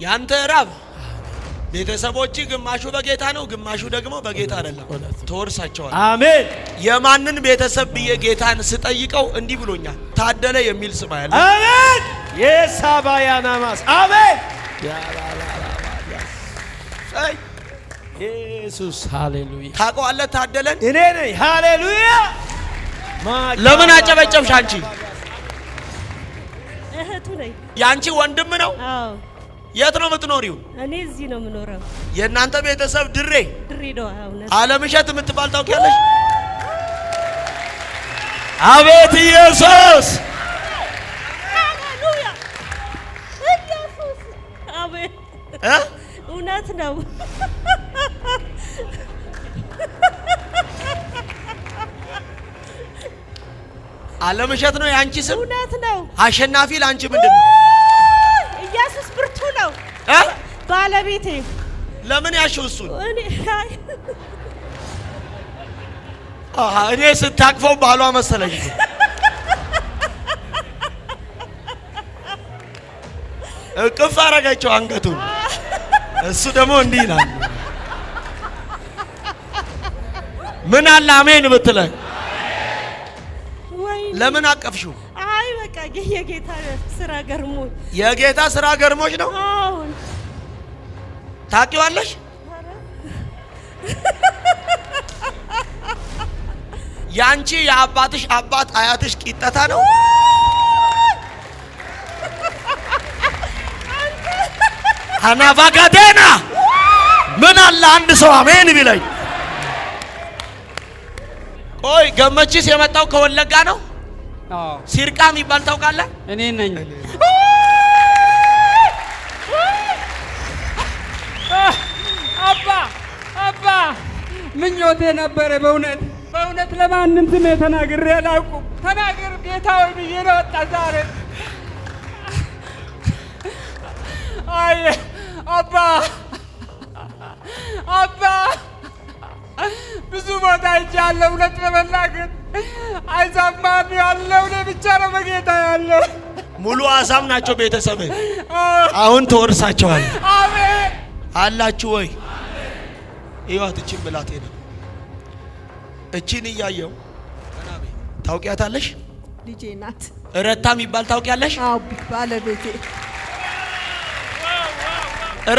ያንተ ራብ ቤተሰቦች ግማሹ በጌታ ነው ግማሹ ደግሞ በጌታ አይደለም ተወርሳቸዋል አሜን የማንን ቤተሰብ በጌታን ስጠይቀው እንዲህ ብሎኛል ታደለ የሚል ስም አለ አሜን የሳባያናማስ አሜን አይ ኢየሱስ ሃሌሉያ ታውቀዋለህ ታደለን እኔ ነኝ ሃሌሉያ ለምን አጨበጨብሽ አንቺ እህቱ ነኝ ያንቺ ወንድም ነው አዎ የት ነው የምትኖሪው እኔ እዚህ ነው የምኖረው የእናንተ ቤተሰብ ድሬ ነው አሁን አለምሸት የምትባል ታውቂያለሽ አቤት ኢየሱስ ሃሌሉያ ኢየሱስ አቤት እውነት ነው አለምሸት ነው ያንቺ ስም እውነት ነው አሸናፊ ላንቺ ምንድነው ኢየሱስ ብርቱ ነው ባለቤቴ ለምን ያሽው እሱን እኔ ስታቅፈው ባሏ መሰለኝ እቅፍ አረጋቸው አንገቱን እሱ ደግሞ እንዲህ ይላል ምን አለ አሜን ብትለኝ ለምን አቀፍሽው አይ በቃ የጌታ ስራ ገርሞሽ ነው አዎ ታውቂዋለሽ ያንቺ የአባትሽ አባት አያትሽ ቂጠታ ነው አናቫጋዴና ምን አለ አንድ ሰው አሜን ቢለኝ ቆይ ገመችስ የመጣው ከወለጋ ነው አዎ ሲርቃ የሚባል ታውቃለህ እኔ ነኝ አባ ምኞቴ ነበር በእውነት ለማንም ስሜ ተናግሬ አላውቅም ተናገር ጌታ ሆይ ብዬ ነው ወጣ ዛሬ አይ አባ ብዙ ቦታ ሄጃለሁ እውነት ለመናገር አይዛማን ያለው እኔ ብቻ ነው በጌታ ያለው ሙሉ አሳም ናቸው ቤተሰብ አሁን ተወርሳቸዋል አሜን አላችሁ ወይ ይዋት እቺን ብላቴና እቺን እያየው ታውቂያታለሽ ልጄ ናት ረታ የሚባል ታውቂያለሽ አዎ ባለቤቴ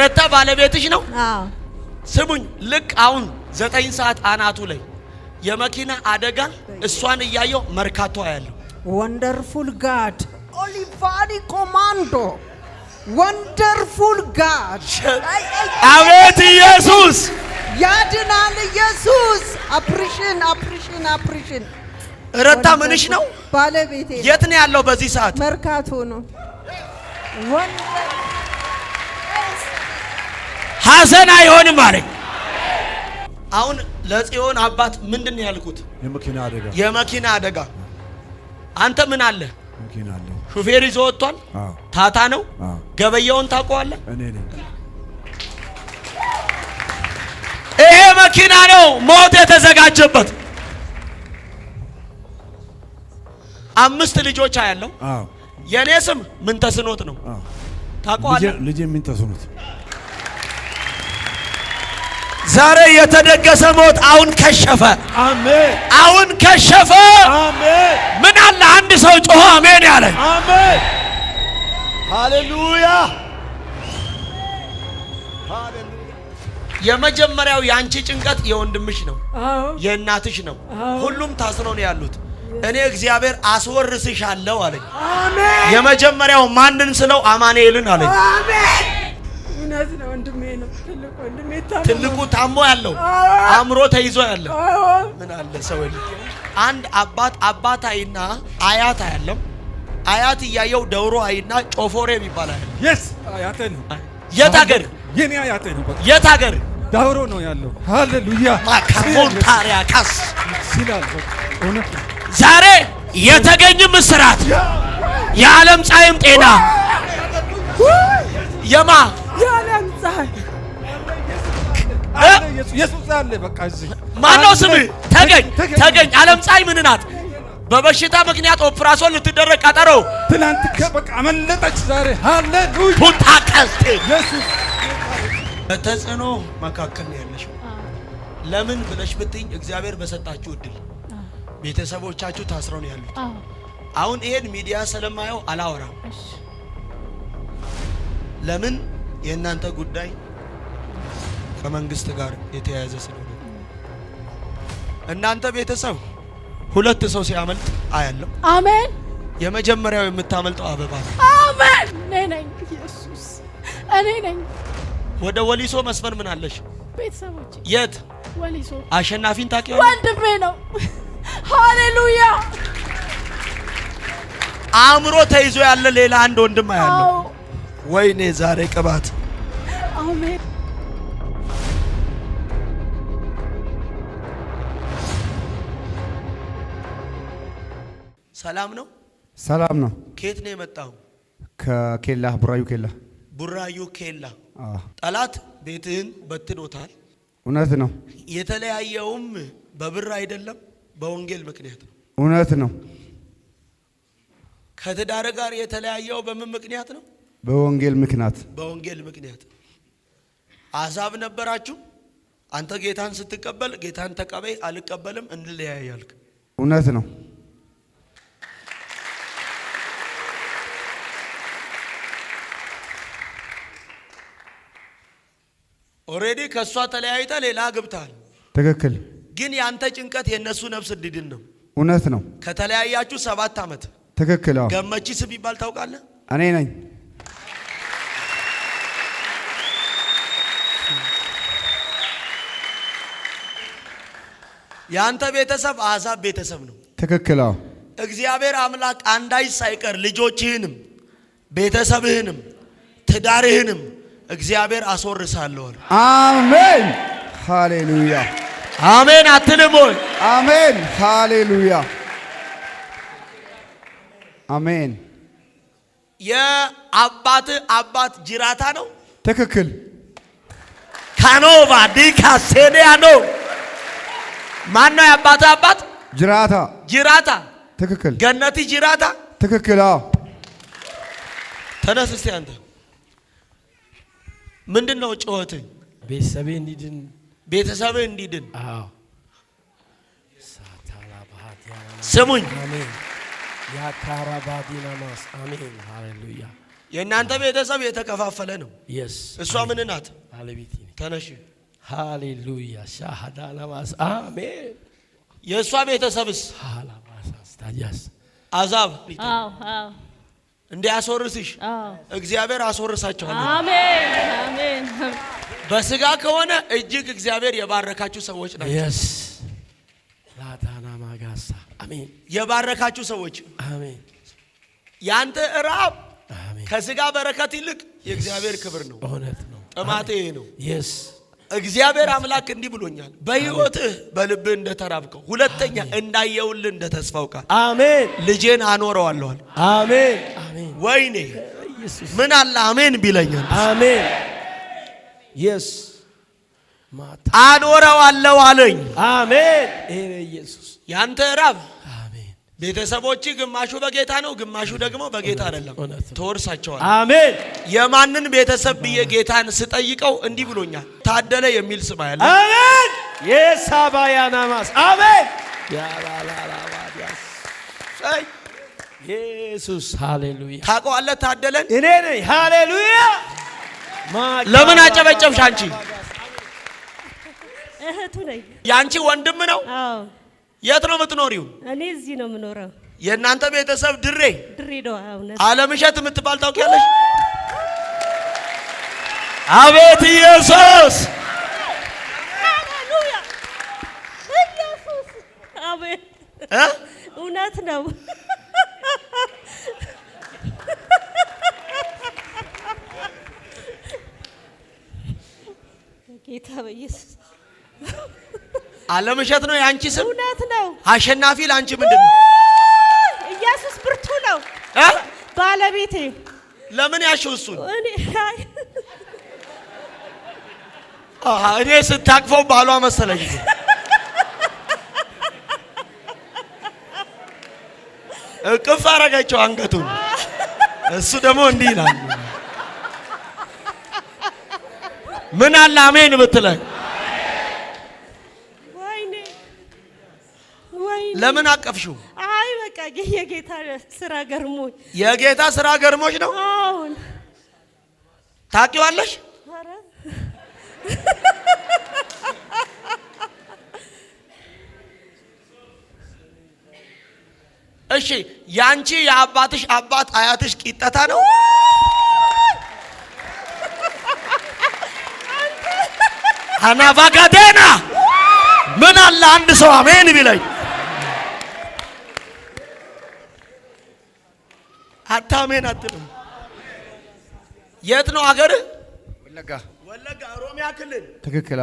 ረታ ባለቤትሽ ነው አዎ ስሙኝ ልክ አሁን 9 ሰዓት አናቱ ላይ የመኪና አደጋ እሷን እያየው መርካቶ ያለው ወንደርፉል ጋድ ኦሊቫሪ ኮማንዶ ወንደርፉል ጋድ አቤት ኢየሱስ ያድናል ኢየሱስ አፕሪሽን ረታ ምንሽ ነው ባለቤቴ የት ነው ያለው በዚህ ሰዓት መርካቶ ነው ሐዘን አይሆንም አለኝ አሁን ለጽዮን አባት ምንድነው ያልኩት የመኪና አደጋ አንተ ምን አለ መኪና አለ ሹፌር ይዞ ወጥቷል ታታ ነው ገበያውን ታውቀዋለህ እኔ ነኝ ይሄ መኪና ነው ሞት የተዘጋጀበት 5 ልጆች አያለው የኔ ስም ምን ተስኖት ነው ታውቀዋለህ ልጄ ምን ተስኖት ዛሬ የተደገሰ ሞት አሁን ከሸፈ አሜን አሁን ከሸፈ አሜን ምን አለ አንድ ሰው ጮኸ አሜን ያለ አሜን ሃሌሉያ የመጀመሪያው ያንቺ ጭንቀት የወንድምሽ ነው የእናትሽ ነው ሁሉም ታስረው ነው ያሉት እኔ እግዚአብሔር አስወርስሻለሁ አለኝ አሜን የመጀመሪያው ማንን ስለው አማኑኤልን አለኝ አሜን እውነት ነው ወንድሜ ነው ትልቁ ታሞ ያለው አምሮ ተይዞ ያለው ምን አለ ሰው አንድ አባት አይና አያት ያለው አያት እያየው ደውሮ አይና ጮፎሬ ይባላል yes አያቴ ነው የት ሀገር የኔ አያቴ ነው የት ሀገር ዳውሮ ነው ያለው ሃሌሉያ ማካሞን ታሪያ ካስ ሲላል እውነት ዛሬ የተገኘ ምስራት የዓለም ፀሐይም ጤና የማ የዓለም ፀሐይ ኢየሱስ አለ በቃ እዚህ ማነው ስም ተገኝ ዓለም ፀሐይ ምን ናት በበሽታ ምክንያት ኦፕራሲዮን ልትደረግ ቀጠሮ ትናንት ከበቃ አመለጠች ዛሬ ሃሌሉያ ፑታካስቴ ኢየሱስ ተጽዕኖ መካከል ነው ያለሽው። ለምን ብለሽ ብትኝ እግዚአብሔር በሰጣችሁ እድል ቤተሰቦቻችሁ ታስረው ነው ያሉት። አሁን ይሄን ሚዲያ ስለማየው አላወራም። ለምን የእናንተ ጉዳይ ከመንግስት ጋር የተያያዘ ስለሆነ እናንተ ቤተሰብ ሁለት ሰው ሲያመልጥ አያለው። አሜን። የመጀመሪያው የምታመልጠው አበባ ነው። አሜን። ነኝ ኢየሱስ እኔ ነኝ። ወደ ወሊሶ መስመር ምን አለሽ? ቤተሰቦች የት? ወሊሶ። አሸናፊን ታውቂው? ወንድሜ ነው። ሃሌሉያ። አእምሮ ተይዞ ያለ ሌላ አንድ ወንድም አያለው። ወይኔ ዛሬ ቅባት። አሜን። ሰላም ነው? ሰላም ነው። ከየት ነው የመጣው? ከኬላ ቡራዩ ኬላ። ቡራዩ ኬላ። ጠላት ቤትህን በትኖታል። እውነት ነው። የተለያየውም በብር አይደለም በወንጌል ምክንያት ነው። እውነት ነው። ከትዳር ጋር የተለያየው በምን ምክንያት ነው? በወንጌል ምክንያት። በወንጌል ምክንያት። አሕዛብ ነበራችሁ። አንተ ጌታን ስትቀበል ጌታን ተቀበይ አልቀበልም እንለያያልክ። እውነት ነው። ኦሬዲ ከሷ ተለያይተ ሌላ ግብታል። ትክክል። ግን ያንተ ጭንቀት የነሱ ነፍስ እንዲድን ነው። እውነት ነው። ከተለያያችሁ 7 ዓመት። ትክክል። ገመቺስ ቢባል ታውቃለህ? እኔ ነኝ። ያንተ ቤተሰብ አሕዛብ ቤተሰብ ነው። ትክክል። እግዚአብሔር አምላክ አንዳች ሳይቀር ልጆችህንም ቤተሰብህንም ትዳርህንም እግዚአብሔር አስወርሳለሁ። አሜን። ሃሌሉያ። አሜን አትልም ወይ? አሜን። ሃሌሉያ። አሜን። የአባት አባት ጅራታ ነው። ትክክል። ካኖቫ ዲካሴዲያ ነው። ማን ነው የአባት አባት? ጅራታ። ጅራታ። ትክክል። ገነቲ ጅራታ። ትክክል። ተነስ እስቲ አንተ። ምንድነው ጩኸትህ? ቤተሰቤ እንዲድን። ቤተሰብህ እንዲድን። አዎ ስሙኝ። አሜን። ያካራባዲናማስ አሜን። ሃሌሉያ። የእናንተ ቤተሰብ የተከፋፈለ ነው። ኢየስ። እሷ ምን ናት? ባለቤቴ ነኝ። ተነሽ። ሃሌሉያ። ሻሃዳናማስ አሜን። የእሷ ቤተሰብስ? ሃላማስ ታዲያስ አሕዛብ አዎ አዎ እንዲያስወርስሽ እግዚአብሔር አስወርሳቸዋል። አሜን አሜን። በስጋ ከሆነ እጅግ እግዚአብሔር የባረካችሁ ሰዎች ናቸው። ኢየስ። ላታና ማጋሳ አሜን። የባረካችሁ ሰዎች አሜን። ያንተ ራብ አሜን ከስጋ በረከት ይልቅ የእግዚአብሔር ክብር ነው። እውነት ነው። ጥማቴ ነው። ኢየስ። እግዚአብሔር አምላክ እንዲህ ብሎኛል። በሕይወትህ በልብህ እንደተራብከው ሁለተኛ እንዳየውልህ እንደተስፋው ቃል አሜን። ልጄን አኖረዋለሁ። አሜን አሜን። ወይኔ ኢየሱስ ምን አለ አሜን ቢለኛል። አሜን። ኢየስ። ማታ አኖረዋለሁ አለኝ። አሜን። ይሄ ኢየሱስ። ያንተ ራብ አሜን። ቤተሰቦች ግማሹ በጌታ ነው፣ ግማሹ ደግሞ በጌታ አይደለም። ተወርሳቸዋል። አሜን። የማንን ቤተሰብ ብዬ ጌታን ስጠይቀው እንዲህ ብሎኛል። ታደለ የሚል ስም ያለ። አሜን። የሳባያናማስ አሜን። ያላላላባዲያስ ኢየሱስ። ሃሌሉያ። ታውቀዋለህ ታደለን? እኔ ነኝ። ሃሌሉያ። ለምን አጨበጨብሽ አንቺ? እህቱ ነኝ። ያንቺ ወንድም ነው? አዎ። የት ነው የምትኖሪው? እኔ እዚህ ነው የምኖረው። የእናንተ ቤተሰብ ድሬዳዋ። እውነት አለምሸት የምትባል ታውቂያለሽ? አቤት ኢየሱስ። ሃሌሉያ። ኢየሱስ። አቤት። እውነት ነው። ጌታ በኢየሱስ አለምሸት ነው ያንቺ ስም? እውነት ነው። አሸናፊ ላንቺ ምንድነው? ኢየሱስ ብርቱ ነው። ባለቤቴ። ለምን ያሽው እሱን? እኔ ስታቅፈው ባሏ መሰለኝ። እቅፍ አረጋቸው አንገቱን። እሱ ደግሞ እንዲህ ይላል፣ ምን አለ አሜን ብትለኝ። ለምን አቀፍሽው? አይ በቃ የጌታ ስራ ገርሞኝ። የጌታ ስራ ገርሞሽ ነው? አሁን ታውቂዋለሽ? ኧረ እሺ ያንቺ የአባትሽ አባት አያትሽ ቂጠታ ነው? አናቫጋዴና ምን አለ አንድ ሰው አሜን ቢለኝ። አታሜን አትልም። የት ነው አገር? ወለጋ። ወለጋ ኦሮሚያ ክልል። ትክክል።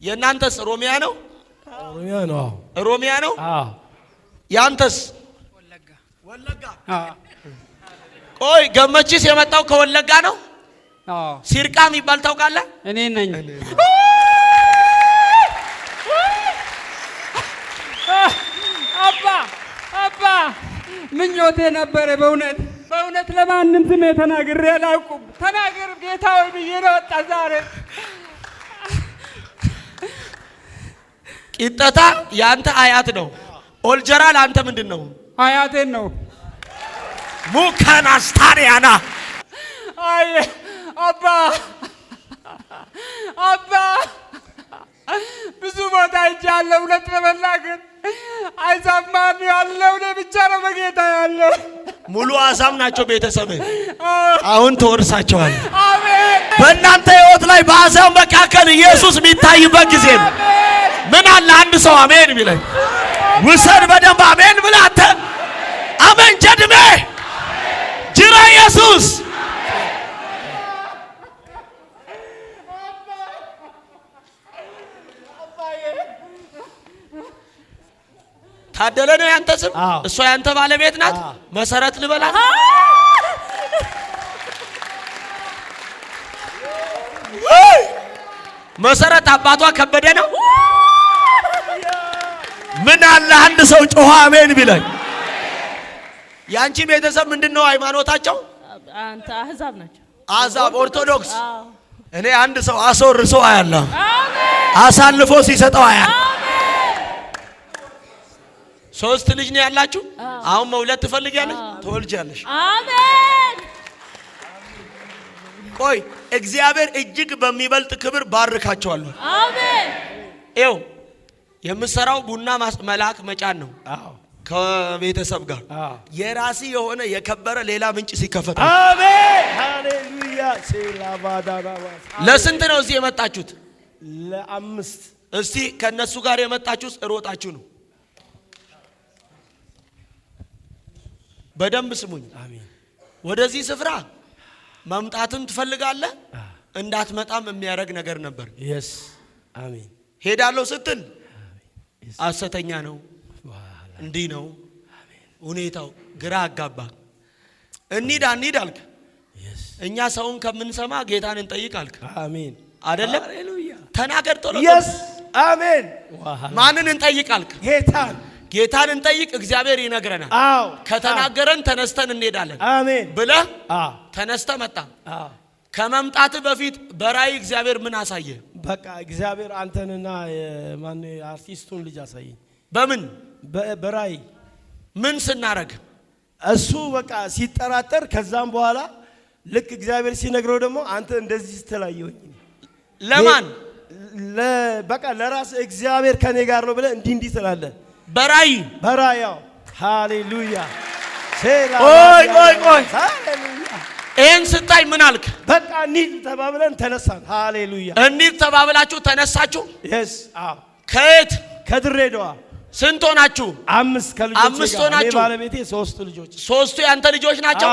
የእናንተስ ኦሮሚያ ነው? ኦሮሚያ ነው። ኦሮሚያ ነው። አዎ። ያንተስ? ወለጋ። ወለጋ። ቆይ ገመቺስ የመጣው ከወለጋ ነው? አዎ። ሲርቃ የሚባል ታውቃለህ? እኔ ነኝ። አባ ምኞቴ ነበረ በእውነት ለማንም ስሜ ተናግሬ አላውቅም። ተናገር ጌታ ሆይ ብዬ ነው ወጣ ዛሬ። ቂጠታ ያንተ አያት ነው። ኦልጀራ ለአንተ ምንድን ነው? አያቴን ነው። ሙካናስታሪያና አይ አባ ብዙ ቦታ ሄጃለሁ። እውነት ለመናገር አይዛማን ያለው እኔ ብቻ ነው በጌታ ያለው። ሙሉ አሳም ናቸው ቤተሰብህ። አሁን ተወርሳቸዋል። አሜን። በእናንተ ህይወት ላይ በአሳም መካከል ኢየሱስ የሚታይበት ጊዜ ነው። ምን አለ አንድ ሰው አሜን ቢለኝ። ውሰድ በደንብ አሜን ብለህ አንተ አሜን ጀድሜ ጅራ ኢየሱስ ታደለ ነው ያንተ ስም። እሷ ያንተ ባለቤት ናት። መሰረት ልበላት። መሰረት አባቷ ከበደ ነው። ምን አለ አንድ ሰው ጮኸ አሜን ቢለኝ። ያንቺ ቤተሰብ ምንድነው ሃይማኖታቸው? አንተ አህዛብ ናቸው። አህዛብ ኦርቶዶክስ። እኔ አንድ ሰው አስወርሶ አያለሁ። አሳልፎ ሲሰጠው አያለሁ። ሶስት ልጅ ነው ያላችሁ። አሁን መውለድ ትፈልጊያለሽ? ትወልጃለሽ። አሜን። ቆይ እግዚአብሔር እጅግ በሚበልጥ ክብር ባርካቸዋለሁ። አሜን። ይኸው የምሰራው ቡና መላክ መጫን ነው። ከቤተሰብ ጋር የራሲ የሆነ የከበረ ሌላ ምንጭ ሲከፈት። አሜን ሃሌሉያ። ለስንት ነው እዚህ የመጣችሁት? ለ5። እስቲ ከነሱ ጋር የመጣችሁት እሮጣችሁ ነው። በደንብ ስሙኝ። አሜን። ወደዚህ ስፍራ መምጣትን ትፈልጋለህ? እንዳትመጣም የሚያደርግ ነገር ነበር። ኢየስ አሜን። ሄዳለሁ ስትል ሐሰተኛ ነው፣ እንዲህ ነው ሁኔታው፣ ግራ አጋባ። እንሂድ አልክ። እኛ ሰውን ከምንሰማ ጌታን እንጠይቅ አልክ። አሜን አይደለም? ሃሌሉያ። ተናገር ቶሎ። ኢየስ አሜን። ማንን እንጠይቅ አልክ? ጌታን እንጠይቅ። እግዚአብሔር ይነግረናል። አዎ ከተናገረን ተነስተን እንሄዳለን። አሜን ብለህ ተነስተ መጣ። ከመምጣት በፊት በራእይ እግዚአብሔር ምን አሳየ? በቃ እግዚአብሔር አንተንና ማን አርቲስቱን ልጅ አሳየኝ። በምን? በራእይ። ምን ስናረግ? እሱ በቃ ሲጠራጠር፣ ከዛም በኋላ ልክ እግዚአብሔር ሲነግረው ደግሞ አንተ እንደዚህ ስትላየኝ። ለማን? በቃ ለራስ እግዚአብሔር ከኔ ጋር ነው ብለህ እንዲህ ትላለህ። በራእይ ሃሌሉያ። ቆይ ሃሌሉያ። ይህን ስታይ ምን አልክ? በቃ እንሂድ ተባብለን ተነሳን። ሃሌሉያ። እንሂድ ተባብላችሁ ተነሳችሁ? የስ አዎ። ከየት? ከድሬዳዋ። ስንት ሆናችሁ? 5 ከልጆቼ ጋር። 5 ሆናችሁ? ባለቤቴ 3 ልጆች። 3ቱ ያንተ ልጆች ናቸው?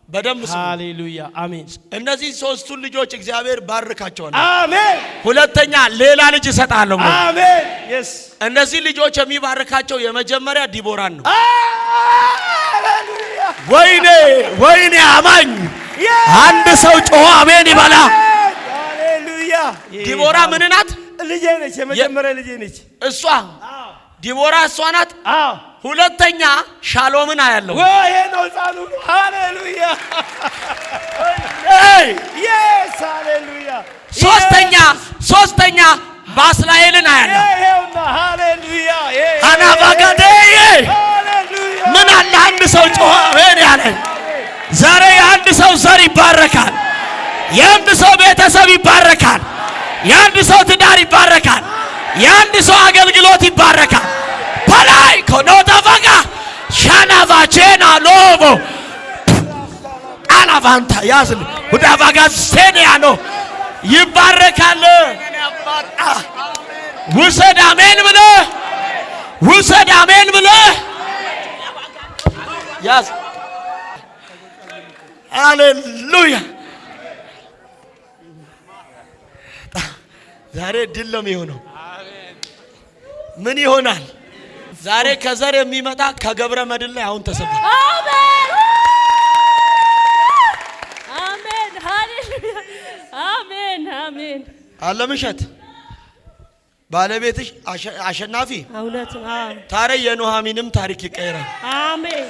በደንብ ስሙ። ሃሌሉያ አሜን። እነዚህ 3ቱን ልጆች እግዚአብሔር ባርካቸዋል። አሜን። ሁለተኛ ሌላ ልጅ እሰጣለሁ። አሜን። የስ እነዚህ ልጆች የሚባርካቸው የመጀመሪያ ዲቦራን ነው። ሃሌሉያ። ወይኔ አማኝ አንድ ሰው ጮኸ አሜን ይበላ። ሃሌሉያ። ዲቦራ ምን ናት? ልጄ ነች፣ የመጀመሪያ ልጄ ነች። እሷ ዲቦራ እሷ ናት። ሁለተኛ ሻሎምን አያለው። ወይ ነው ጻሉ ሃሌሉያ ኢየስ ሃሌሉያ። ሶስተኛ ባስላኤልን አያለው። ይሄውና ሃሌሉያ አናባጋዴ ምን አለ አንድ ሰው ጮኸ አሜን ያለ። ዛሬ የአንድ ሰው ዘር ይባረካል። የአንድ ሰው ቤተሰብ ይባረካል። የአንድ ሰው ትዳር ይባረካል። የአንድ ሰው አገልግሎት ይባረካል። ፓላይ ኮኖታ ቫጋ ሻናቫቼና ሎቦ አላቫንታ ያዝን ወደ ቫጋ ሴኒያኖ ይባረካል። ውሰድ አሜን ብለህ ውሰድ አሜን ብለህ ያዝ። ሃሌሉያ። ዛሬ ድል ነው የሚሆነው። ምን ይሆናል? ዛሬ ከዘር የሚመጣ ከገብረ መድን ላይ አሁን ተሰባ። አሜን አሜን ሃሌሉያ አሜን አሜን። አለምሸት ባለቤትሽ አሸናፊ እውነት ነው። ታዲያ የኑሃሚንም ታሪክ ይቀየራል። አሜን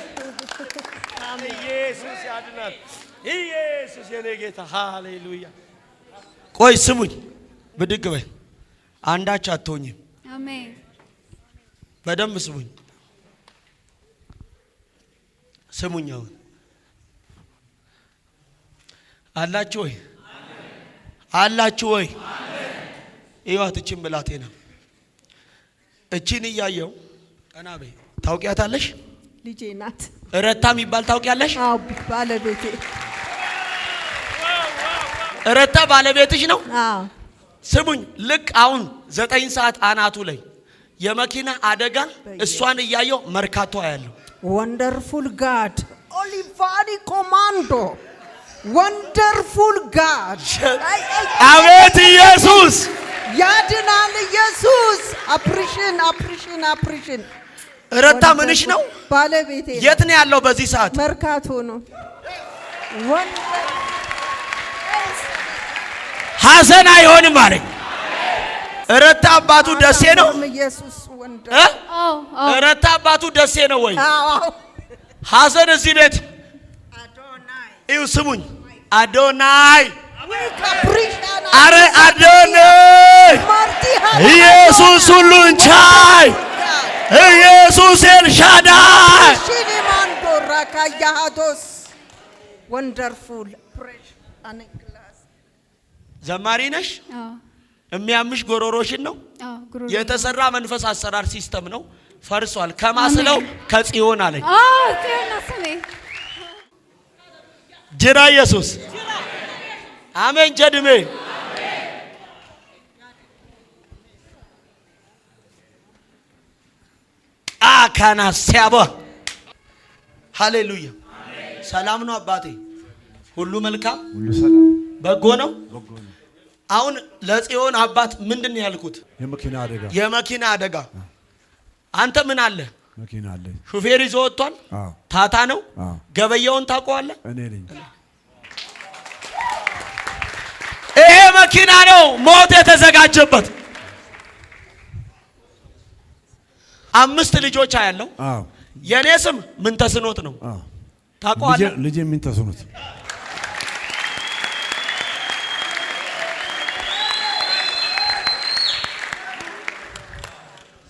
ኢየሱስ ያድናል። ኢየሱስ የኔ ጌታ ሃሌሉያ። ቆይ ስሙኝ፣ ብድግ በይ። አንዳች አትሆኝም። አሜን። በደንብ ስሙኝ ስሙኝ። አሁን አላችሁ ወይ? አላችሁ ወይ? ይዋት እቺን ብላቴና እቺን እያየው ቀና በይ። ታውቂያታለሽ? ልጄ ናት። ረታ የሚባል ታውቂያለሽ? አዎ ባለቤቴ። ረታ ባለቤትሽ ነው? አዎ። ስሙኝ፣ ልክ አሁን 9 ሰዓት አናቱ ላይ የመኪና አደጋ እሷን እያየው መርካቶ ያለው ወንደርፉል ጋድ ኦሊቫሪ ኮማንዶ ወንደርፉል ጋድ አቤት ኢየሱስ ያድናል። ኢየሱስ አፕሪሽን ረታ ምንሽ ነው? ባለቤቴ። የት ነው ያለው በዚህ ሰዓት? መርካቶ ነው። ሐዘን አይሆንም አለኝ። ረታ አባቱ ደሴ ነው። ኢየሱስ ወንደር ረታ አባቱ ደሴ ነው ወይ? አዎ። ሐዘን እዚህ ቤት እዩ። ስሙኝ፣ አዶናይ አረ አዶናይ ኢየሱስ ሁሉን ቻይ ኢየሱስ ኤልሻዳይ ወንደርፉል ዘማሪ ነሽ? የሚያምሽ ጎሮሮሽን ነው። የተሰራ መንፈስ አሰራር ሲስተም ነው። ፈርሷል። ከማስለው ከጽዮን አለኝ። ጅራ ኢየሱስ አሜን። ጀድሜ አካና ሲያባ ሃሌሉያ። ሰላም ነው አባቴ? ሁሉ መልካም፣ ሁሉ ሰላም፣ በጎ ነው። አሁን ለጽዮን አባት ምንድን ነው ያልኩት? የመኪና አደጋ። አንተ ምን አለ? መኪና አለ። ሹፌር ይዞ ወጥቷል። ታታ ነው። ገበያውን ታውቀዋለህ? እኔ ነኝ። ይሄ መኪና ነው ሞት የተዘጋጀበት። 5 ልጆች አያለው። የኔ ስም ምን ተስኖት ነው? ታውቀዋለህ? ልጄ ምን ተስኖት።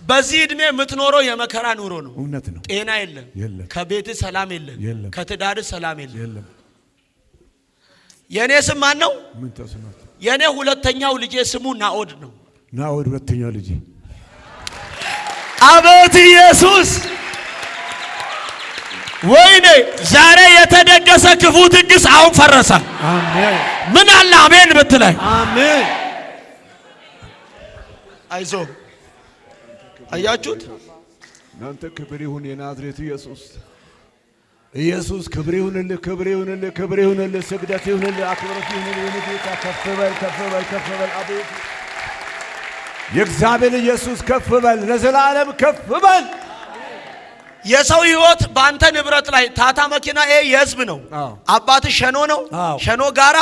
በዚህ እድሜ የምትኖረው የመከራ ኑሮ ነው። እውነት ነው። ጤና የለም፣ ከቤት ሰላም የለም፣ ከትዳር ሰላም የለም። የኔ ስም ማን ነው? ምን ተስኖት። የኔ ሁለተኛው ልጄ ስሙ ናኦድ ነው። ናኦድ ሁለተኛው ልጄ። አቤት ኢየሱስ! ወይኔ ዛሬ የተደገሰ ክፉ ድግስ አሁን ፈረሰ። አሜን። ምን አለ አሜን ብትለኝ? አሜን። አይዞ አያችሁት? እናንተ ክብር ይሁን የናዝሬቱ ኢየሱስ። ኢየሱስ ክብር ይሁንልህ፣ ክብር ይሁንልህ፣ ክብር ይሁንልህ፣ ስግደት ይሁንልህ፣ አክብሮት ይሁንልህ። የጌታ ከፍ በል፣ ከፍ በል፣ ከፍ በል። አቤት የእግዚአብሔር ኢየሱስ ከፍ በል፣ ለዘላለም ከፍ በል። የሰው ህይወት በአንተ ንብረት ላይ ታታ መኪና ይሄ የህዝብ ነው። አባት ሸኖ ነው። ሸኖ ጋራ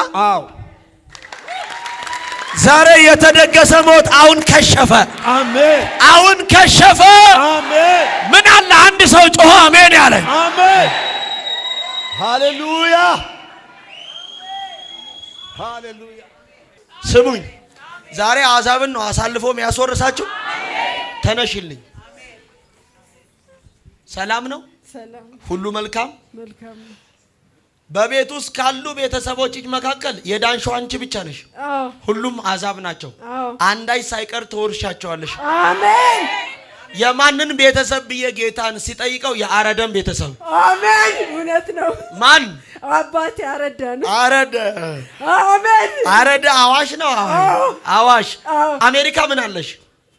ዛሬ የተደገሰ ሞት አሁን ከሸፈ። አሜን አሁን ከሸፈ። አሜን። ምን አለ አንድ ሰው ጮሆ አሜን ያለ? አሜን ሃሌሉያ ሃሌሉያ። ስሙኝ፣ ዛሬ አሕዛብን ነው አሳልፎ የሚያስወርሳችሁ። ተነሽልኝ። ሰላም ነው? ሰላም ሁሉ መልካም? መልካም ነው። በቤት ውስጥ ካሉ ቤተሰቦች መካከል የዳንሽው አንቺ ብቻ ነሽ። አዎ ሁሉም አሕዛብ ናቸው። አዎ አንዳች ሳይቀር ትወርሻቸዋለሽ። አሜን የማንን ቤተሰብ ብዬ ጌታን ሲጠይቀው የአረደን ቤተሰብ። አሜን። እውነት ነው። ማን? አባቴ አረዳ ነው። አረደ። አሜን። አረደ አዋሽ ነው። አዋሽ። አዎ። አሜሪካ ምን አለሽ?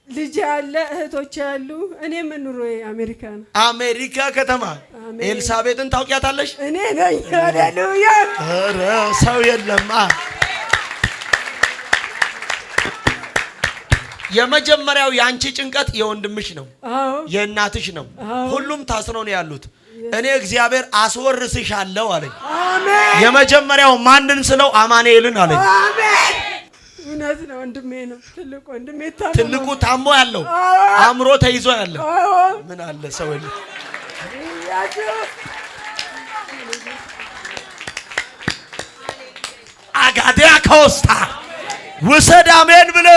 ልጅ ያለ እህቶች ያሉ። እኔ የምኖረው አሜሪካ ነው። አሜሪካ ከተማ። አሜን። ኤልሳቤጥን ታውቂያታለሽ? እኔ ነኝ። ሃሌሉያ። ኧረ ሰው የለም። የመጀመሪያው ያንቺ ጭንቀት የወንድምሽ ነው። አዎ የእናትሽ ነው። ሁሉም ታስረው ነው ያሉት። እኔ እግዚአብሔር አስወርስሻለሁ አለኝ። አሜን። የመጀመሪያው ማንን ስለው አማኑኤልን አለኝ። አሜን። እውነት ነው። ወንድሜ ነው። ትልቁ ወንድሜ ታሞ ትልቁ ታሞ ያለው አእምሮ ተይዞ ያለው ምን አለ ሰው የለም። አጋዲያ ኮስታ ውሰድ አሜን ብለ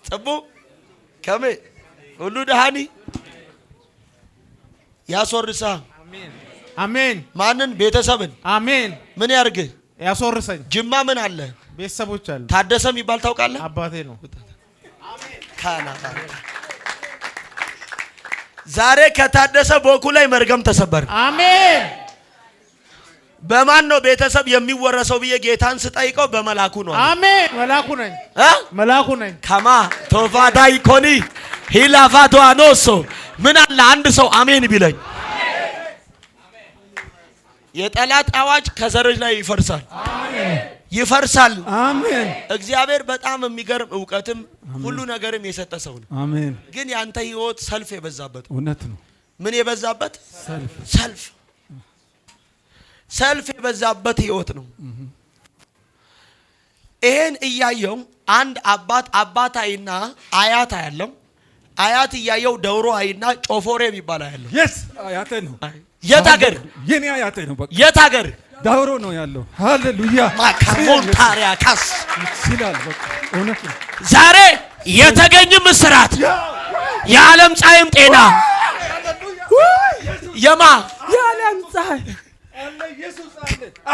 ጽቡ ከመ ሁሉ ደሃኒ ያስወርሳ። አሜን። ማንን? ቤተሰብን። አሜን። ምን ያርግ? ያስወርሰኝ። ጅማ ምን አለ? ቤተሰቦች አሉ። ታደሰ የሚባል ታውቃለህ? አባቴ ነው። ካናታ ዛሬ ከታደሰ ቦኩ ላይ መርገም ተሰበር። አሜን። በማን ነው ቤተሰብ የሚወረሰው ብዬ ጌታን ስጠይቀው በመላኩ ነው። አሜን። መላኩ ነኝ። መላኩ ነኝ። ከማ ቶፋዳይ ኮኒ ሂላፋቶ አኖሶ ምን አለ አንድ ሰው አሜን ቢለኝ። የጠላት አዋጅ ከዘሮች ላይ ይፈርሳል። ይፈርሳል። አሜን። እግዚአብሔር በጣም የሚገርም እውቀትም ሁሉ ነገርም የሰጠ ሰው ነው። አሜን። ግን ያንተ ህይወት ሰልፍ የበዛበት። እውነት ነው። ምን የበዛበት? ሰልፍ የበዛበት ህይወት ነው። ይሄን እያየው አንድ አባት አይና አያት አያለው። አያት እያየው ደውሮ አይና ጮፎሬ የሚባል አያለው። አያቴ ነው። የት ሀገር? የኔ አያቴ ነው። በቃ የት ሀገር? ዳውሮ ነው ያለው። ሃሌሉያ ማካሞንታሪያ ካስ ይላል። በቃ እውነት ነው። ዛሬ የተገኘ ምስራት የዓለም ፀሐይም ጤና የማ የዓለም ፀሐይ አለ ኢየሱስ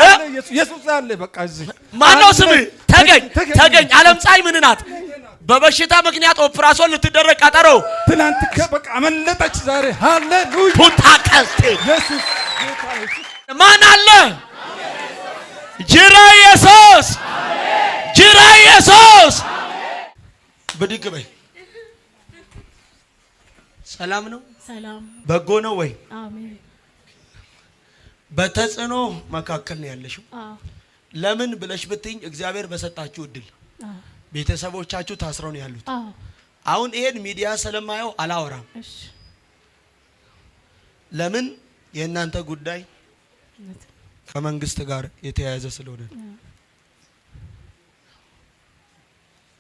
አለ ኢየሱስ አለ። በቃ እዚህ ማነው ስምህ? ተገኝ ዓለም ፀሐይ ምን ናት? በበሽታ ምክንያት ኦፕራሲዮን ልትደረግ ቀጠሮ ትናንት በቃ አመለጠች። ዛሬ ሃሌሉያ ፑታቀስቴ ኢየሱስ ማን አለ? ጅራ ኢየሱስ ጅራ ኢየሱስ። ብድግ በይ። ሰላም ነው? ሰላም በጎ ነው ወይ? አሜን። በተጽዕኖ መካከል ነው ያለሽው። አዎ ለምን ብለሽ ብትኝ እግዚአብሔር በሰጣችሁ እድል አዎ ቤተሰቦቻችሁ ታስረው ነው ያሉት። አዎ አሁን ይሄን ሚዲያ ስለማየው አላወራም። እሺ ለምን? የእናንተ ጉዳይ ከመንግስት ጋር የተያያዘ ስለሆነ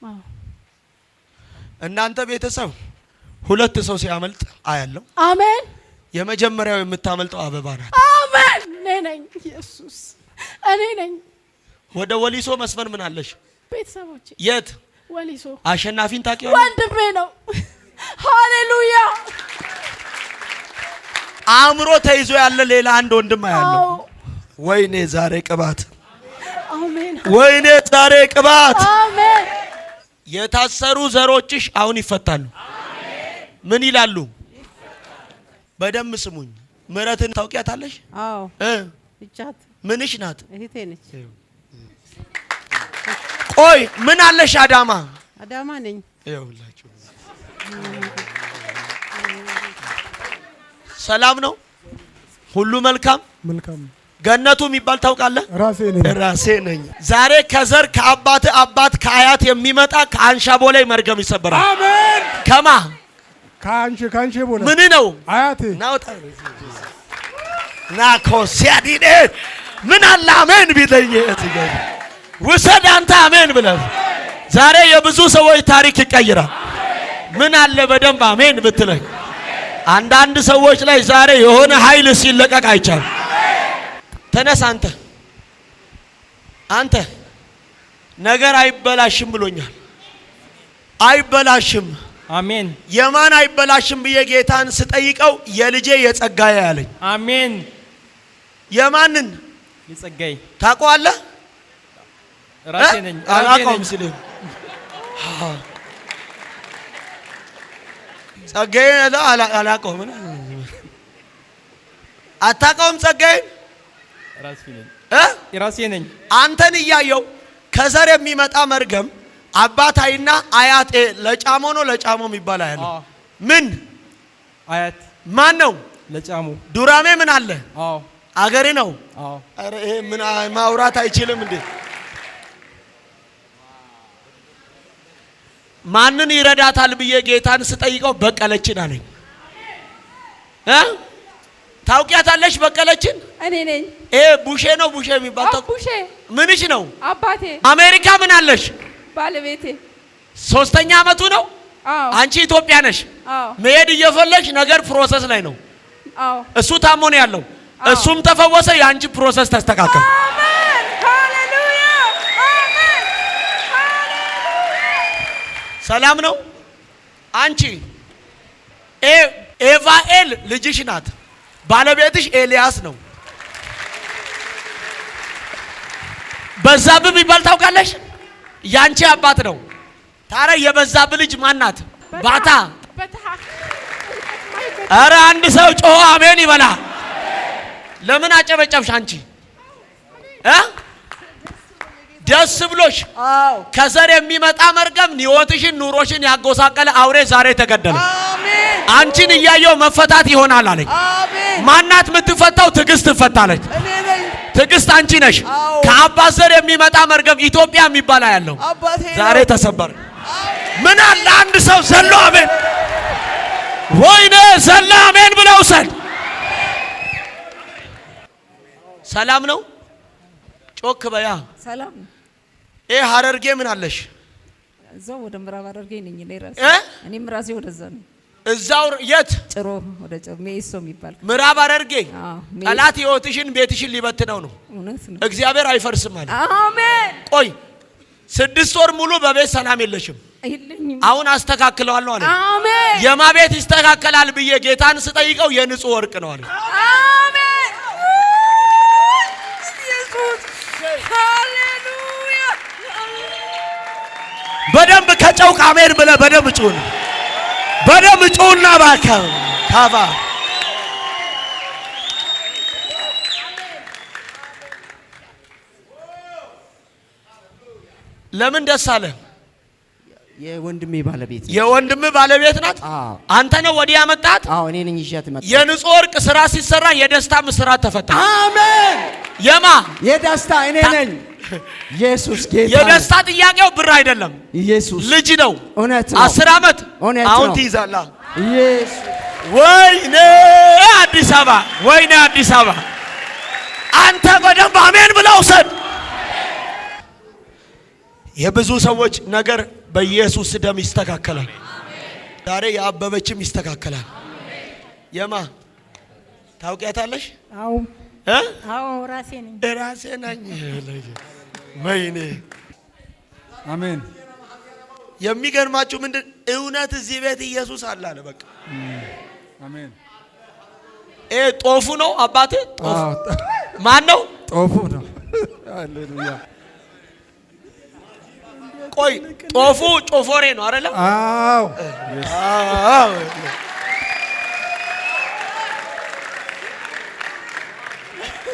አዎ እናንተ ቤተሰብ ሁለት ሰው ሲያመልጥ አያለው። አሜን። የመጀመሪያው የምታመልጠው አበባ ናት። አሜን። እኔ ነኝ ኢየሱስ፣ እኔ ነኝ። ወደ ወሊሶ መስመር ምን አለሽ? ቤተሰቦቼ የት? ወሊሶ። አሸናፊን ታውቂዋለሽ? ወንድሜ ነው። ሃሌሉያ። አእምሮ ተይዞ ያለ ሌላ አንድ ወንድም አያለው። ወይኔ ዛሬ ቅባት፣ አሜን። ወይኔ ዛሬ ቅባት። አሜን። የታሰሩ ዘሮችሽ አሁን ይፈታሉ። ምን ይላሉ? በደም ስሙኝ። ምህረትን ታውቂያታለሽ? አዎ እጫት ምንሽ ናት? እህቴ ነች። ቆይ ምን አለሽ? አዳማ ነኝ። ይኸውላችሁ ሰላም ነው? ሁሉ መልካም መልካም። ገነቱ የሚባል ታውቃለህ? ራሴ ነኝ። ዛሬ ከዘር ከአባት አባት ከአያት የሚመጣ ከአንሻቦ ላይ መርገም ይሰበራል። አሜን። ከማ ካንቺ ቦለ ምን ነው አያቴ ናውጣ ናኮሲያዲኔ ምን አለ አሜን ቢለኝ ውሰድ አንተ አሜን ብለህ ዛሬ የብዙ ሰዎች ታሪክ ይቀይራል። ምን አለ በደንብ አሜን ብትለኝ። አንዳንድ ሰዎች ላይ ዛሬ የሆነ ኃይል ሲለቀቅ አይቻልም። ተነስ አንተ ነገር አይበላሽም ብሎኛል። አይበላሽም። አሜን። የማን አይበላሽም ብዬ ጌታን ስጠይቀው የልጄ የጸጋዬ አለኝ። አሜን። የማንን የጸጋዬ ታውቀዋለህ? ራሴ ነኝ። አላውቀውም ሲል ጸጋዬ አላውቀውም። አታውቀውም ጸጋዬን? ራሴ ነኝ። አንተን እያየው ከዘር የሚመጣ መርገም አባታይና አያቴ ለጫሞ ነው ለጫሞ የሚባል ያለ ምን አያት ማን ነው? ለጫሞ ዱራሜ ምን አለ? አዎ አገሬ ነው። አዎ አረ ይሄ ምን ማውራት አይችልም እንዴ? ማንን ይረዳታል ብዬ ጌታን ስጠይቀው በቀለችን አለኝ። ታውቂያታለሽ በቀለችን? እኔ ነኝ። ቡሼ ነው ቡሼ የሚባል ቡሼ ምንሽ ነው? አባቴ። አሜሪካ ምን አለሽ? ባለቤቴ 3ኛ አመቱ ነው። አዎ አንቺ ኢትዮጵያ ነሽ። አዎ መሄድ እየፈለግሽ ነገር ፕሮሰስ ላይ ነው። አዎ እሱ ታሞ ነው ያለው። እሱም ተፈወሰ። የአንቺ ፕሮሰስ ተስተካከለ። አሜን ሃሌሉያ አሜን ሃሌሉያ። ሰላም ነው። አንቺ ኤቫኤል ልጅሽ ናት። ባለቤትሽ ኤልያስ ነው። በዛብህ ይባል ታውቃለሽ? ያንቺ አባት ነው። ታዲያ የበዛብህ ልጅ ማን ናት? ባታ። አረ አንድ ሰው ጮኸ አሜን ይበላ። ለምን አጨበጨብሽ አንቺ? ደስ ብሎሽ? አዎ ከዘር የሚመጣ መርገም ሕይወትሽን ኑሮሽን ያጎሳቀለ አውሬ ዛሬ ተገደለ። አሜን። አንቺን እያየው መፈታት ይሆናል አለኝ። አሜን። ማናት የምትፈታው? ትዕግስት ትፈታለች። እኔ ነኝ። ትዕግስት አንቺ ነሽ። ከአባት ዘር የሚመጣ መርገም ኢትዮጵያ የሚባል ያለው አባቴ ዛሬ ተሰበረ። ምን አለ አንድ ሰው ዘሎ አሜን ወይኔ ዘሎ አሜን ብለው ሰል ሰላም ነው። ጮክ በያ ሰላም። ሐረርጌ ምን አለሽ? እዛው ወደ ምዕራብ ሐረርጌ ነኝ እኔ ራሴ። እኔም ራሴ ወደዛ ነው። እዛው የት? ጭሮ ወደ ጭሮ ሜሶ የሚባል ምዕራብ ሐረርጌ። ጠላት ሕይወትሽን ቤትሽን ሊበትነው ነው። እውነት ነው። እግዚአብሔር አይፈርስም አለ። አሜን። ቆይ 6 ወር ሙሉ በቤት ሰላም የለሽም። አይልኝም። አሁን አስተካክለዋለሁ አለ። አሜን። የማ ቤት ይስተካከላል ብዬ ጌታን ስጠይቀው የንጹህ ወርቅ ነው አለ። አሜን። ኢየሱስ ሃሌሉያ። በደንብ ከጨውቅ አሜን ብለህ በደንብ ጩን። በደንብ ጩና ባካ ካባ ለምን ደስ አለ? የወንድሜ ባለቤት የወንድም ባለቤት ናት። አንተ ነው ወዲያ መጣት? አዎ እኔ ነኝ ይሻት መጣ። የንጹህ ወርቅ ስራ ሲሰራ የደስታ ምስራት ተፈታ። አሜን። የማ የደስታ እኔ ነኝ። ኢየሱስ ጌታ። የደስታ ጥያቄው ብር አይደለም፣ ኢየሱስ ልጅ ነው። እውነት ነው። 10 ዓመት አሁን ትይዛለህ። ኢየሱስ ወይኔ አዲስ አበባ፣ ወይኔ አዲስ አበባ። አንተ በደንብ አሜን ብለው ሰድ የብዙ ሰዎች ነገር በኢየሱስ ደም ይስተካከላል። ዛሬ የአበበችም ይስተካከላል። የማ ታውቂያታለሽ? አዎ አዎ ራሴ ነኝ። ራሴ ነኝ። ወይኔ አሜን። የሚገርማችሁ ምንድን እውነት እዚህ ቤት ኢየሱስ አለ አለ። በቃ አሜን። ጦፉ ነው አባቴ። ማን ነው? ጦፉ ነው። ሃሌሉያ። ቆይ ጦፉ ጮፎሬ ነው አይደለ? አዎ አዎ።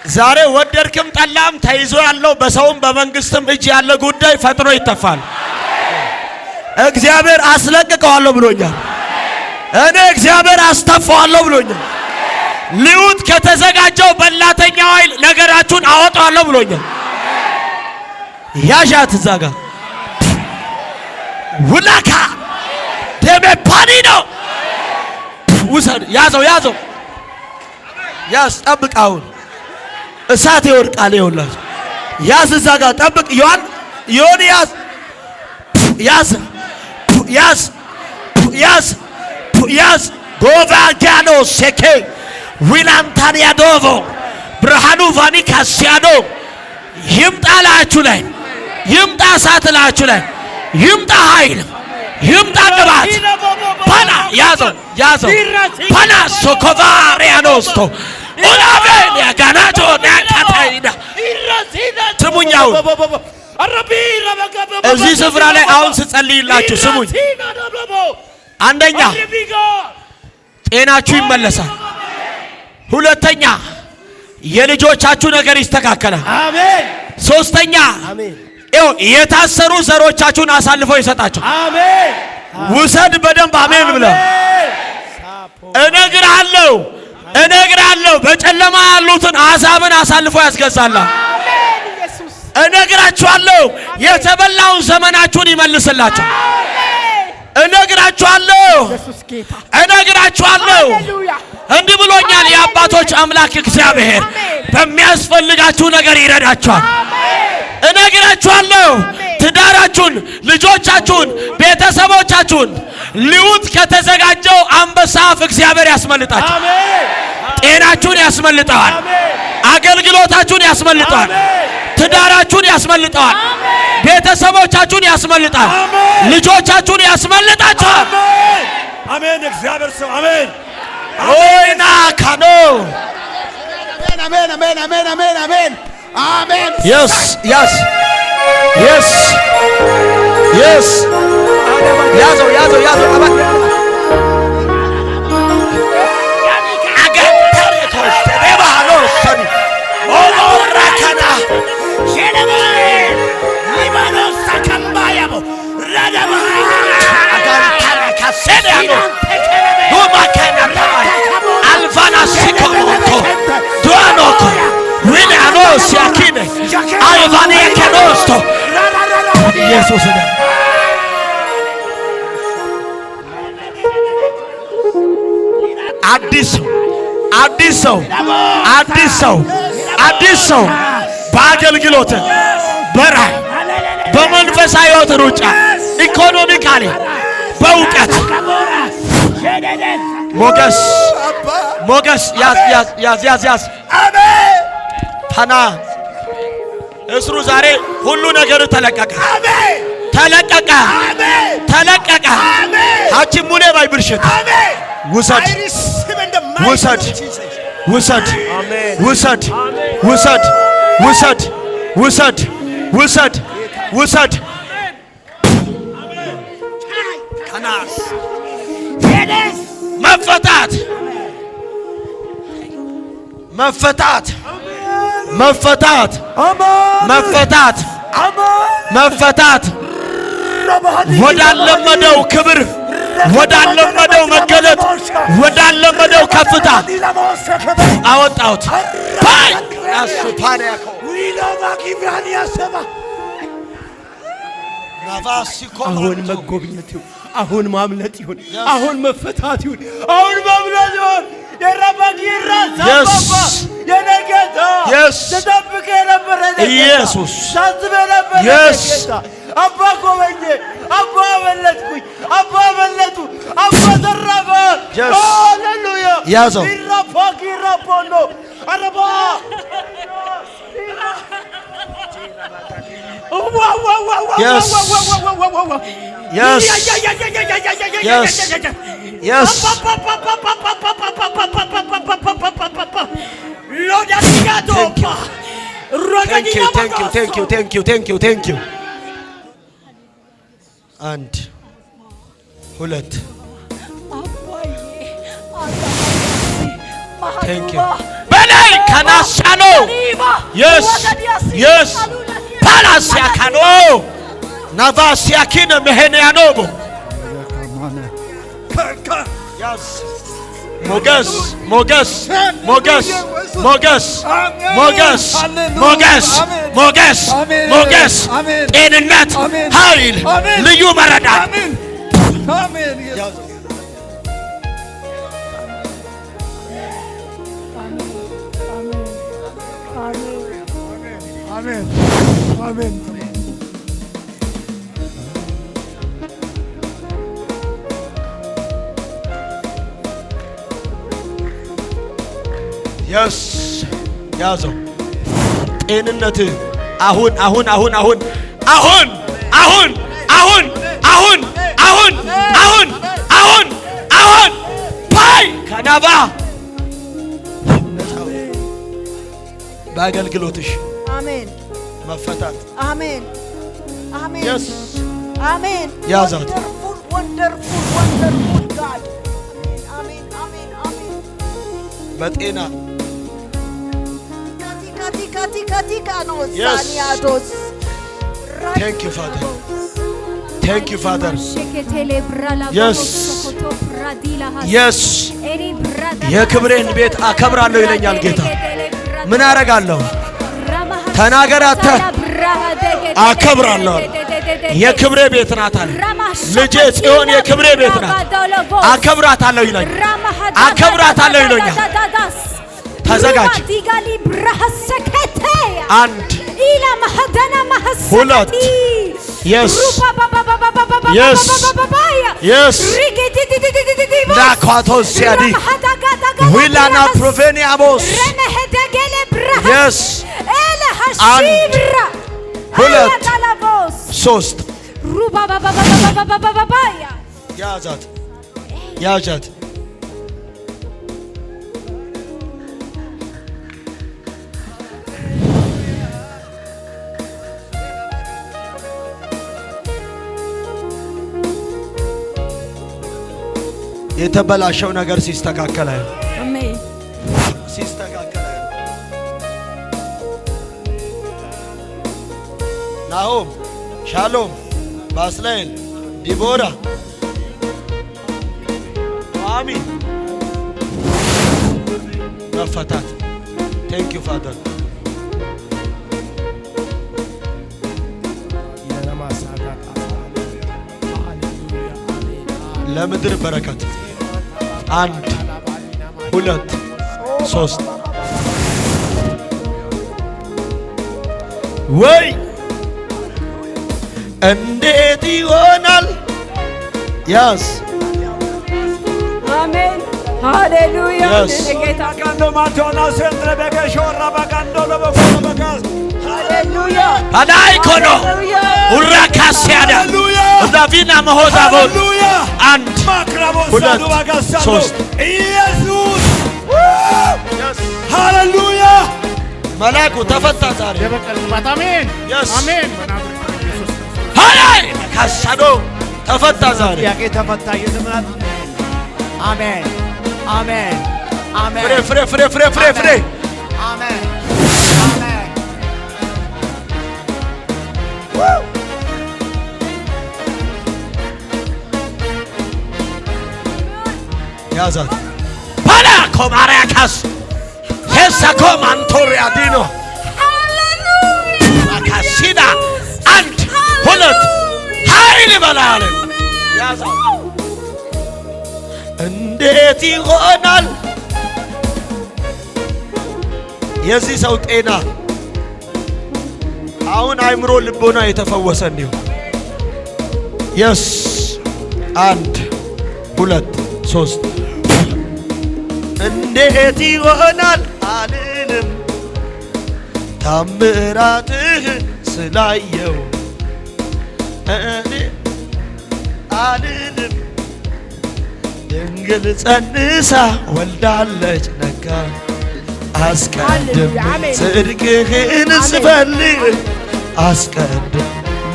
ዛሬ ወደድክም ጠላም ተይዞ ያለው በሰውም በመንግስትም እጅ ያለ ጉዳይ ፈጥኖ ይተፋል። እግዚአብሔር አስለቅቀዋለሁ ብሎኛል። እኔ እግዚአብሔር አስተፋዋለሁ ብሎኛል። ሊውጥ ከተዘጋጀው በላተኛው ኃይል ነገራችሁን አወጣዋለሁ ብሎኛል። ያሻት ዛጋ ውላካ ደሜፓኒ ነው። ውሰድ። ያዘው ያዘው። ያዝ። ጠብቅ። አሁን እሳት ይወድቃል። ይኸውላችሁ ያዝ። እዛ ጋር ጠብቅ። ዮሐን ዮኒ ያዝ ያዝ ያዝ ያዝ ያዝ ጎቫጋኖ ሴኬ ዊላንታን ያዶቮ ብርሃኑ ቫኒ ካሲያዶ ይምጣ ላችሁ ላይ ይምጣ እሳት ላችሁ ላይ ይምጣ ኃይል ይምጣ ቅባት ፓና ያዘው ያዘው ፓና ሶኮቫሪያኖስቶ ኦላቬን ያጋናጆ ናካታይዳ ስሙኛው እዚህ ስፍራ ላይ አሁን ስጸልይላችሁ ስሙኝ። አንደኛ ጤናችሁ ይመለሳል። ሁለተኛ የልጆቻችሁ ነገር ይስተካከላል። አሜን። ሶስተኛ የታሰሩ ዘሮቻችሁን አሳልፈው ይሰጣቸው። አሜን። ውሰድ በደንብ አሜን ብለህ እነግራለሁ በጨለማ ያሉትን አሕዛብን አሳልፎ ያስገዛላል። እነግራችኋለሁ የተበላውን ዘመናችሁን ይመልስላችሁ። እነግራችኋለሁ እንዲህ ብሎኛል የአባቶች አምላክ እግዚአብሔር በሚያስፈልጋችሁ ነገር ይረዳችኋል። እነግራችኋለሁ ትዳራችሁን፣ ልጆቻችሁን፣ ቤተሰቦቻችሁን ሊውጥ ከተዘጋጀው አንበሳ አፍ እግዚአብሔር ያስመልጣችሁ። ጤናችሁን ያስመልጠዋል። አገልግሎታችሁን ያስመልጠዋል። ትዳራችሁን ያስመልጠዋል። ቤተሰቦቻችሁን ያስመልጣል። ልጆቻችሁን ያስመልጣችኋል። አሜን። እግዚአብሔር ሰው አሜን። ኦይና ካኖ አሜን አሜን አሜን አሜን አሜን አሜን። yes yes yes yes ያዘው ያዘው ያዘው አባ ኢየሱስ ነው። አዲስ ሰው በአገልግሎት በራይ በመንፈሳዊ ሕይወት ሩጫ ኢኮኖሚካሊ በእውቀት ሞገስ ያዝ ፓና እስሩ ዛሬ ሁሉ ነገር ተለቀቀ። ሐኪም ሙኔ ባይብልሽት ውሰድ ከናስ መፈታት ወዳለመደው ክብር ወዳለመደው መገለጥ ወዳለመደው ከፍታ አወጣሁት። ባይ አሱፓሪያኮ አሁን መጎብኘት ይሁን፣ አሁን ማምለጥ ይሁን፣ አሁን መፈታት ይሁን፣ አሁን ማምለጥ ይሁን። የራባጊራ ሳባባ የነገታ ተጠብቀ የነበረ ኢየሱስ ሳስበ የነበረ ጌታ አባ ጎበኘ፣ አባ መለጥኩኝ፣ አባ መለጡ፣ አባ ተረፈ። ሃሌሉያ ያዘው ይራባጊራ ፖሎ አረባ Thank you. አንድ ሁለት በላይ ከናሳኖ yes ፓላሲያ ካኖ ናቫሲያ ኪነ መሄንያኖቦ ሞገስ ጤንነት ኃይል ልዩ መረዳት አሜን። የስ ያዘው ጤንነት አሁን አሁን አሁን አሁን አሁን አሁን አሁን አሁን አሁን አሁን አሁን አሁን ፓይ ካናባ በአገልግሎትሽ አሜን መፈታት አሜን አሜን የስ አሜን ያዛት ወንደርፉል ጋድ አሜን አሜን አሜን በጤና ካቲካ ነው ሳኒያዶስ Thank you, Father. Thank you, Father. Yes. Yes. የክብሬን ቤት አከብራለሁ ይለኛል ጌታ። ምን አረጋለሁ? ተናገር አንተ። አከብራለሁ። የክብሬ ቤት ናት አለ። ልጄ ጽዮን የክብሬ ቤት ናት። አከብራታለሁ ይለኛል። አከብራታለሁ ይለኛል። ተዘጋጅ። አንድ ሁለት yes yes yes ናካቶስ ሲያዲ ዊላና ፕሮፌኒያቦስ yes አንድ ሁለት ሶስት ያዛት ያዛት የተበላሸው ነገር ሲስተካከል አሜን ሲስተካከል ናሆም ሻሎም ባስላኤል ዲቦራ አሜን መፈታት ቴንክ ዩ ፋደር ለምድር በረከት አንድ ሁለት ሶስት ወይ እንዴት ይሆናል ያስ አሜን ሃሌሉያ ጌታ ካንዶ ማቶና ሰንትረ በከሾራ ባጋንዶ ለበቆሎ በጋስ ሃሌሉያ አዳይ ኮኖ ኡራካሲያዳ ዳቪና መሆዛቦት አንድ ሁለት ሶስት ኢየሱስ ሃሌሉያ መላኩ ተፈታ ዛሬ የበቀልባት አሜን አሜን ሃይ ካሳዶ ተፈታ ዛሬ ያቄ ተፈታ ይዘምራል አሜን አሜን አሜን ፍሬ ፍሬ ፍሬ ፍሬ ፍሬ ፍሬ አሜን አሜን ያዛት ፓላ ኮማሪያ ካስ ሄሳ ኮማንቶሪያ ዲኖ ሃሌሉያ አካሲዳ አንድ ሁለት ኃይል በላለ ያዛት እንዴት ይሆናል የዚህ ሰው ጤና አሁን አይምሮ ልቦና የተፈወሰ ነው የስ አንድ ሁለት ሶስት እንዴት ይሆናል አልልም ታምራትህን ስላየው እኔ አልልም ድንግል ጸንሳ ወልዳለች ነጋ አስቀድም ጽድቅህን ስፈልግ አስቀድም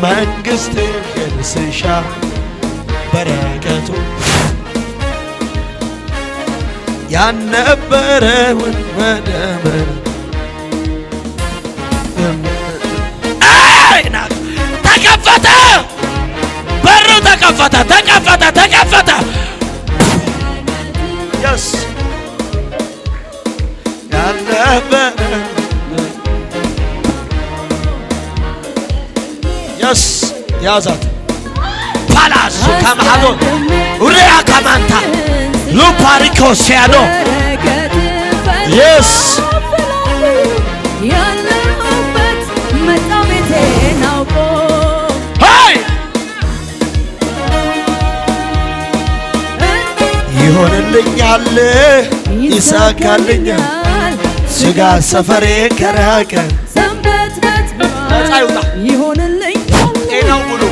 መንግሥትህን ስሻ በረከቱ ያነበረውን ወደ ተከፈተ በሩ ተከፈተ ተከፈተ ተከፈተ የስ ያነበረ የስ ያዛት ፓላሱ ከመሃሎ ኡሪያ ከማንታ ሉፓሪኮ ሲያዶ የስ ያለሁበት መጣቤቴን አውቆ ሃይ ይሆንልኛል ይሳካልኛል ስጋ ሰፈሬ ከራቀ ሰንበት በት ነፃ ይውጣ። ይሆንልኛል ጤናው ሙሉ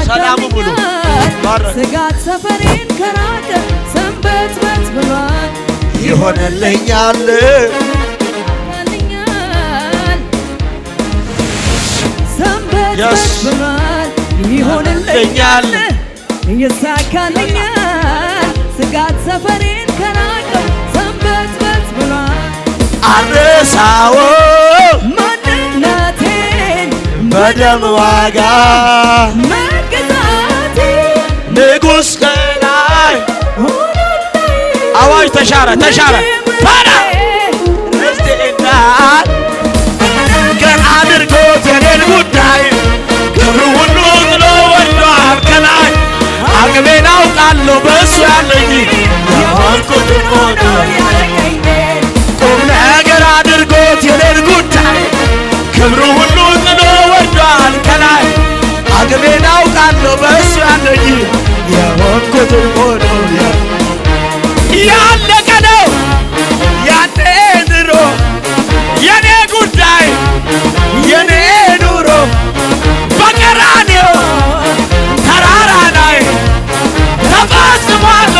ሰላሙ ሙሉ ባረክ ስጋት ሰፈሬን ከራቀ ሰንበት በት ብሏል ይሆንልኛል ይሆንልኛል ሰንበት Yes. በት ብሏል ይሆንልኛል ይሳካልኛል ስጋት ሰፈሬን ከራቀ ሰንበት በት ብሏል አረሳዎ ማንነቴን በደም ዋጋ መገዛቴ ንጉሥ ከላይ አዋጅ ተሻረ ፓራ እስቲ እናት ቀን አድርጎት የኔን ጉዳይ ክብሩ ሁሉ ጥሎ ወዷል ከላይ አቅሜን አውቃለሁ በእሱ ያለኝ የሆንኩትን ሆኖ ቁም ነገር አድርጎት የኔን ጉዳይ ክብሩ ሁሉ ጥሎ ወዷል ከላይ አቅሜን አውቃለሁ በእሱ ያለኝ የሆንኩትን ሆኖ ያለቀ ነው ያኔ ድሮ የኔ ጉዳይ የኔ ኑሮ በቀራንዮ ተራራ ላይ ተፈጽሟል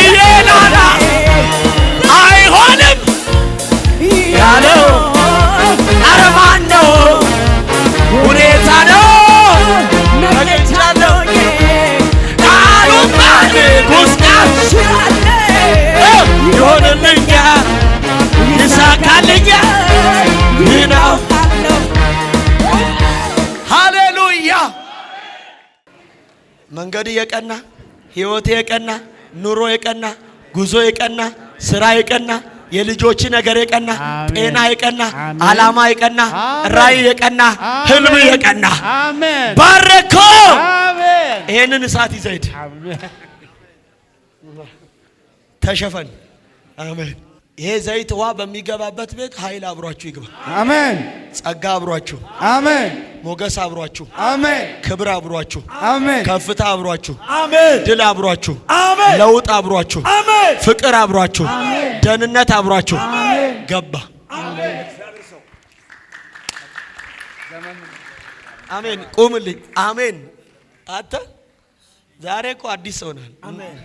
እየናና አይሆንም ያለው ኧረ ማን ነው ሁኔታ ነው ተገኝቻለሁ ቃሉን ባንጉስ ቃል ይሆንልኛል ይሳካልኛል ይናው ሃሌሉያ መንገድ የቀና ሕይወቴ የቀና ኑሮ የቀና ጉዞ የቀና ስራ የቀና የልጆች ነገር የቀና ጤና የቀና ዓላማ የቀና ራእይ የቀና ህልም የቀና አሜን ባረኮ አሜን ይሄንን እሳት ይዘይድ ተሸፈን አሜን። ይሄ ዘይት ውሃ በሚገባበት ቤት ኃይል አብሯችሁ ይግባ። አሜን ጸጋ አብሯችሁ፣ አሜን ሞገስ አብሯችሁ፣ አሜን ክብር አብሯችሁ፣ አሜን ከፍታ አብሯችሁ፣ አሜን ድል አብሯችሁ፣ አሜን ለውጥ አብሯችሁ፣ አሜን ፍቅር አብሯችሁ፣ ደህንነት አብሯችሁ ገባ። አሜን ቁምልኝ። አሜን አንተ ዛሬ እኮ አዲስ ሆናል። አሜን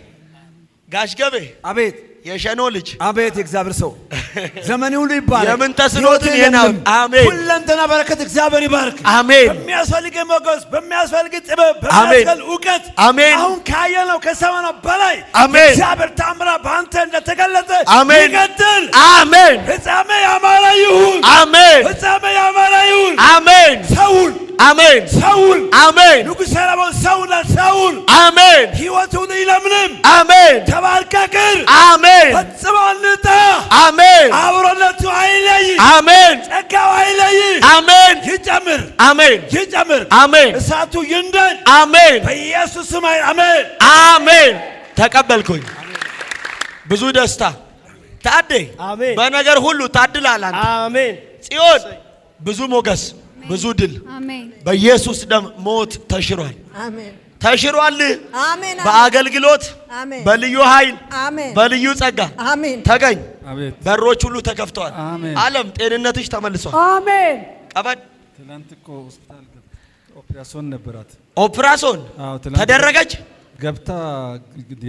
ጋሽ ገቤ አቤት የሸኖ ልጅ አቤት የእግዚአብሔር ሰው ዘመን ሁሉ ይባረክ። የምን ተስኖትን ይሄናል። አሜን ሁለንተና በረከት እግዚአብሔር ይባርክ። አሜን በሚያስፈልግ ሞገስ፣ በሚያስፈልግ ጥበብ፣ አሜን በሚያስፈልግ እውቀት አሜን አሁን ካየነው ከሰማነው በላይ አሜን እግዚአብሔር ታምራ በአንተ እንደተገለጠ አሜን ይቀጥል። አሜን ፍጻሜ ያማረ ይሁን። አሜን ፍጻሜ ያማረ ይሁን። አሜን ሰውል አሜን ሰውል አሜን ንጉሥ ሰለሞን ሰውል ሰውል አሜን ሕይወቱን ይለምልም። አሜን ተባርከክር አሜን ፈጽሞ አንጣ። አሜን አብሮነቱ አይለይ። አሜን ጸጋው አይለይ። አሜን ይጨምር አሜን ይጨምር። አሜን እሳቱ ይንደድ አሜን በኢየሱስ ስም አሜን አሜን። ተቀበልኩኝ። ብዙ ደስታ ታዴ አሜን። በነገር ሁሉ ታድላል አንተ። አሜን ጽዮን ብዙ ሞገስ ብዙ ድል አሜን በኢየሱስ ደም ሞት ተሽሯል አሜን ተሽሯል። አሜን በአገልግሎት አሜን በልዩ ኃይል አሜን በልዩ ጸጋ አሜን ተገኝ። አቤት በሮች ሁሉ ተከፍተዋል። አሜን። ዓለም ጤንነትሽ ተመልሷል። አሜን ቀበድ ትናንት እኮ ሆስፒታል ኦፕሬሽን ነበራት። ኦፕራሶን አዎ ትናንት ተደረገች። ገብታ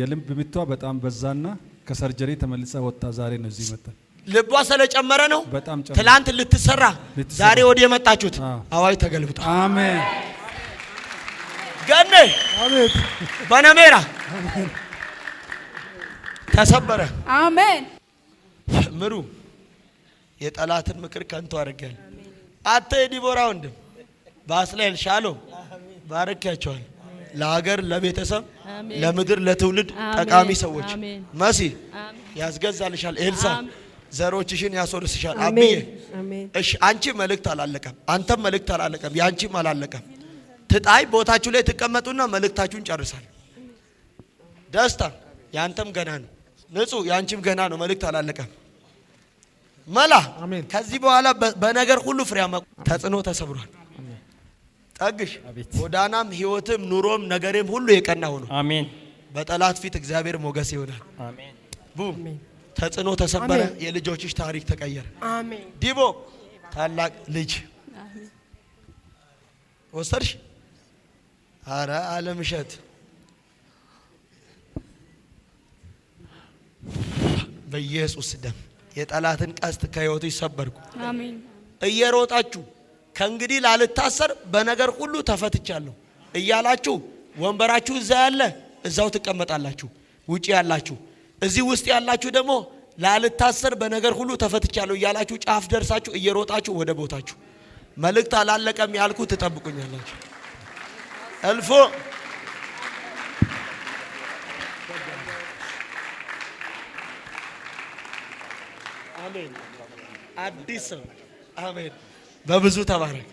የልብ ምቷ በጣም በዛና ከሰርጀሪ ተመልሳ ወጣ። ዛሬ ነው እዚህ መጣ። ልቧ ስለጨመረ ነው። በጣም ጨመረ። ትላንት ልትሰራ ዛሬ ወዲህ የመጣችሁት አዋጅ ተገልብጧል። አሜን ገኔ አቤት በነሜራ ተሰበረ። አሜን ምሩ የጠላትን ምክር ከንቱ አድርጌያለሁ። አተ የዲቦራ ወንድም ባስሌል ሻሎም ባርኪያቸዋል። ለሀገር፣ ለቤተሰብ፣ ለምድር፣ ለትውልድ ጠቃሚ ሰዎች መሲ ያስገዛልሻል። ኤልሳ ዘሮችሽን ያስወርስሻል። አብዬ እሺ፣ አንቺ መልእክት አላለቀም፣ አንተም መልእክት አላለቀም፣ ያንቺም አላለቀም። ትጣይ ቦታችሁ ላይ ትቀመጡና መልእክታችሁን ጨርሳል። ደስታ ያንተም ገና ነው። ንጹህ ያንቺም ገና ነው። መልእክት አላለቀም። መላ ከዚህ በኋላ በነገር ሁሉ ፍሬያማ ተጽዕኖ ተሰብሯል። ጠግሽ ጎዳናም ህይወትም ኑሮም ነገሬም ሁሉ የቀና ሆኖ አሜን። በጠላት ፊት እግዚአብሔር ሞገስ ይሆናል። አሜን ቡም ተጽዕኖ ተሰበረ። የልጆችሽ ታሪክ ተቀየረ። አሜን። ዲቦ ታላቅ ልጅ ወሰርሽ። አረ አለምሸት በኢየሱስ ደም የጠላትን ቀስት ከሕይወትሽ ሰበርኩ። አሜን። እየሮጣችሁ ከእንግዲህ ላልታሰር በነገር ሁሉ ተፈትቻለሁ እያላችሁ ወንበራችሁ እዛ ያለ እዛው ትቀመጣላችሁ። ውጪ ያላችሁ እዚህ ውስጥ ያላችሁ ደግሞ ላልታሰር በነገር ሁሉ ተፈትቻለሁ እያላችሁ ጫፍ ደርሳችሁ እየሮጣችሁ ወደ ቦታችሁ መልእክት አላለቀም ያልኩ ትጠብቁኛላችሁ። እልፎ አሜን። አዲስ ነው። አሜን። በብዙ ተባረክ።